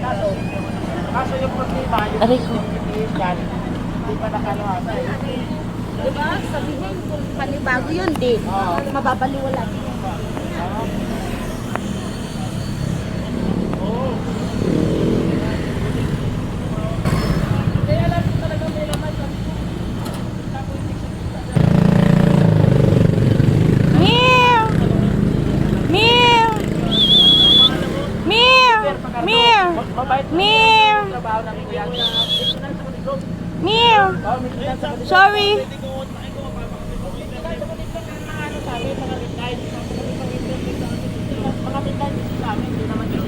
Kaso yung problema, yung Aray ko. hindi pa nakaluhan. Diba? Sabihin kung panibago yun, di. Mababaliwala din. Meow! Meow! Meow! Meow! Mabait Meow! trabaho namin yan. Meow! Sorry. Mga midnight sa amin, hindi naman yung